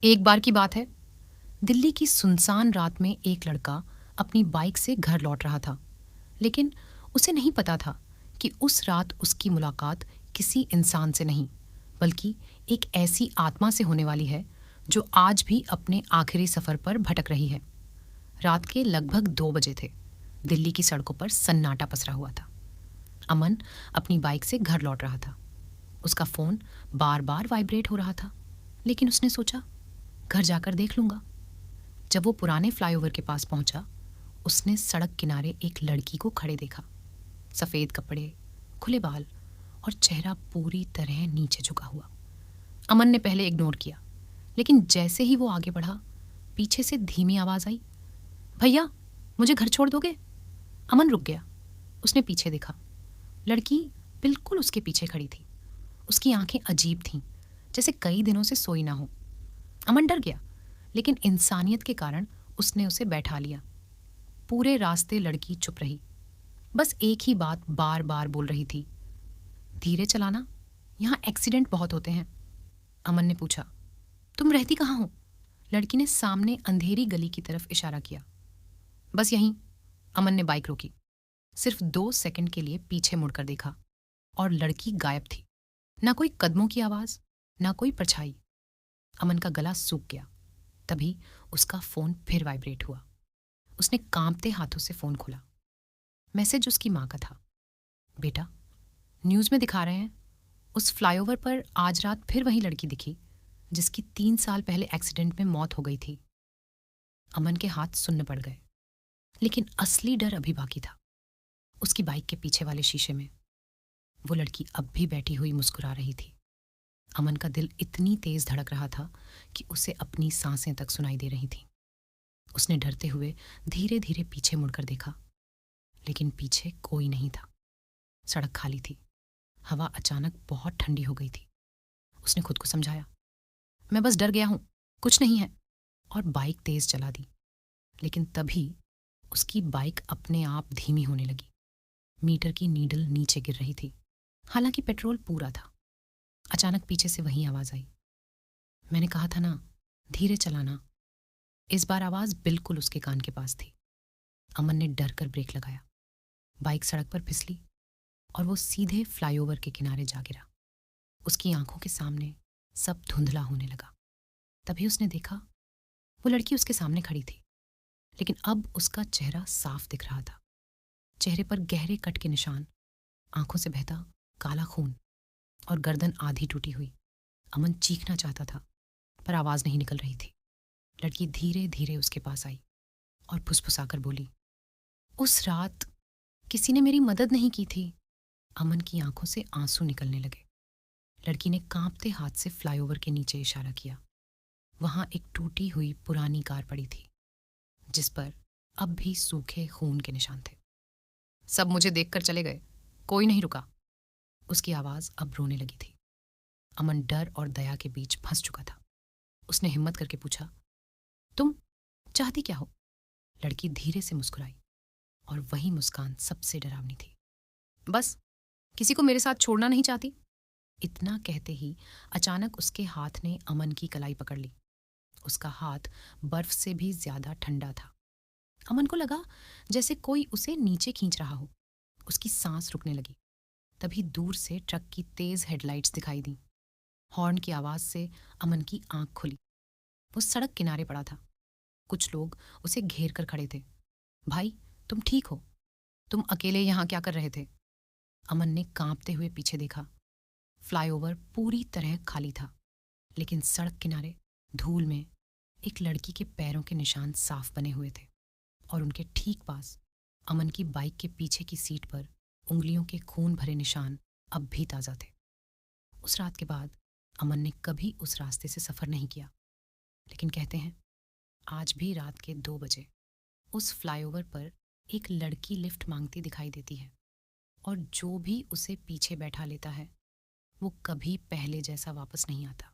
एक बार की बात है, दिल्ली की सुनसान रात में एक लड़का अपनी बाइक से घर लौट रहा था। लेकिन उसे नहीं पता था कि उस रात उसकी मुलाकात किसी इंसान से नहीं, बल्कि एक ऐसी आत्मा से होने वाली है जो आज भी अपने आखिरी सफर पर भटक रही है। रात के लगभग 2 बजे थे। दिल्ली की सड़कों पर सन्नाटा पसरा हुआ था। अमन अपनी बाइक से घर लौट रहा था। उसका फोन बार बार वाइब्रेट हो रहा था, लेकिन उसने सोचा घर जाकर देख लूंगा। जब वो पुराने फ्लाईओवर के पास पहुंचा, उसने सड़क किनारे एक लड़की को खड़े देखा। सफेद कपड़े, खुले बाल और चेहरा पूरी तरह नीचे झुका हुआ। अमन ने पहले इग्नोर किया, लेकिन जैसे ही वो आगे बढ़ा, पीछे से धीमी आवाज आई, भैया, मुझे घर छोड़ दोगे? अमन रुक गया। उसने पीछे देखा। लड़की बिल्कुल उसके पीछे खड़ी थी। उसकी आंखें अजीब थीं, जैसे कई दिनों से सोई ना हो। अमन डर गया, लेकिन इंसानियत के कारण उसने उसे बैठा लिया। पूरे रास्ते लड़की चुप रही, बस एक ही बात बार बार बोल रही थी, धीरे चलाना, यहाँ एक्सीडेंट बहुत होते हैं। अमन ने पूछा, तुम रहती कहाँ हो? लड़की ने सामने अंधेरी गली की तरफ इशारा किया। बस यहीं। अमन ने बाइक रोकी। सिर्फ 2 सेकंड के लिए पीछे मुड़कर देखा और लड़की गायब थी। ना कोई कदमों की आवाज, ना कोई परछाई। अमन का गला सूख गया। तभी उसका फोन फिर वाइब्रेट हुआ। उसने कांपते हाथों से फोन खोला। मैसेज उसकी माँ का था। बेटा, न्यूज में दिखा रहे हैं उस फ्लाईओवर पर आज रात फिर वही लड़की दिखी जिसकी 3 साल पहले एक्सीडेंट में मौत हो गई थी। अमन के हाथ सुन्न पड़ गए, लेकिन असली डर अभी बाकी था। उसकी बाइक के पीछे वाले शीशे में वो लड़की अब भी बैठी हुई मुस्कुरा रही थी। अमन का दिल इतनी तेज धड़क रहा था कि उसे अपनी सांसें तक सुनाई दे रही थीं। उसने डरते हुए धीरे धीरे पीछे मुड़कर देखा, लेकिन पीछे कोई नहीं था। सड़क खाली थी। हवा अचानक बहुत ठंडी हो गई थी। उसने खुद को समझाया, मैं बस डर गया हूं, कुछ नहीं है, और बाइक तेज चला दी। लेकिन तभी उसकी बाइक अपने आप धीमी होने लगी। मीटर की नीडल नीचे गिर रही थी, हालांकि पेट्रोल पूरा था। अचानक पीछे से वही आवाज आई, मैंने कहा था ना, धीरे चलाना। इस बार आवाज बिल्कुल उसके कान के पास थी। अमन ने डर कर ब्रेक लगाया। बाइक सड़क पर फिसली और वो सीधे फ्लाईओवर के किनारे जा गिरा। उसकी आंखों के सामने सब धुंधला होने लगा। तभी उसने देखा वो लड़की उसके सामने खड़ी थी, लेकिन अब उसका चेहरा साफ दिख रहा था। चेहरे पर गहरे कट के निशान, आंखों से बहता काला खून और गर्दन आधी टूटी हुई। अमन चीखना चाहता था, पर आवाज नहीं निकल रही थी। लड़की धीरे धीरे उसके पास आई और फुसफुसाकर बोली, उस रात किसी ने मेरी मदद नहीं की थी। अमन की आंखों से आंसू निकलने लगे। लड़की ने कांपते हाथ से फ्लाईओवर के नीचे इशारा किया। वहां एक टूटी हुई पुरानी कार पड़ी थी, जिस पर अब भी सूखे खून के निशान थे। सब मुझे देखकर चले गए, कोई नहीं रुका। उसकी आवाज अब रोने लगी थी। अमन डर और दया के बीच फंस चुका था। उसने हिम्मत करके पूछा, तुम चाहती क्या हो? लड़की धीरे से मुस्कुराई, और वही मुस्कान सबसे डरावनी थी। बस किसी को मेरे साथ छोड़ना नहीं चाहती। इतना कहते ही अचानक उसके हाथ ने अमन की कलाई पकड़ ली। उसका हाथ बर्फ से भी ज्यादा ठंडा था। अमन को लगा जैसे कोई उसे नीचे खींच रहा हो। उसकी सांस रुकने लगी। तभी दूर से ट्रक की तेज हेडलाइट्स दिखाई दी। हॉर्न की आवाज से अमन की आंख खुली। वो सड़क किनारे पड़ा था। कुछ लोग उसे घेर कर खड़े थे। भाई, तुम ठीक हो? तुम अकेले यहाँ क्या कर रहे थे? अमन ने कांपते हुए पीछे देखा। फ्लाईओवर पूरी तरह खाली था, लेकिन सड़क किनारे धूल में एक लड़की के पैरों के निशान साफ बने हुए थे, और उनके ठीक पास अमन की बाइक के पीछे की सीट पर उंगलियों के खून भरे निशान अब भी ताजा थे। उस रात के बाद अमन ने कभी उस रास्ते से सफर नहीं किया, लेकिन कहते हैं आज भी रात के 2 बजे उस फ्लाईओवर पर एक लड़की लिफ्ट मांगती दिखाई देती है, और जो भी उसे पीछे बैठा लेता है वो कभी पहले जैसा वापस नहीं आता।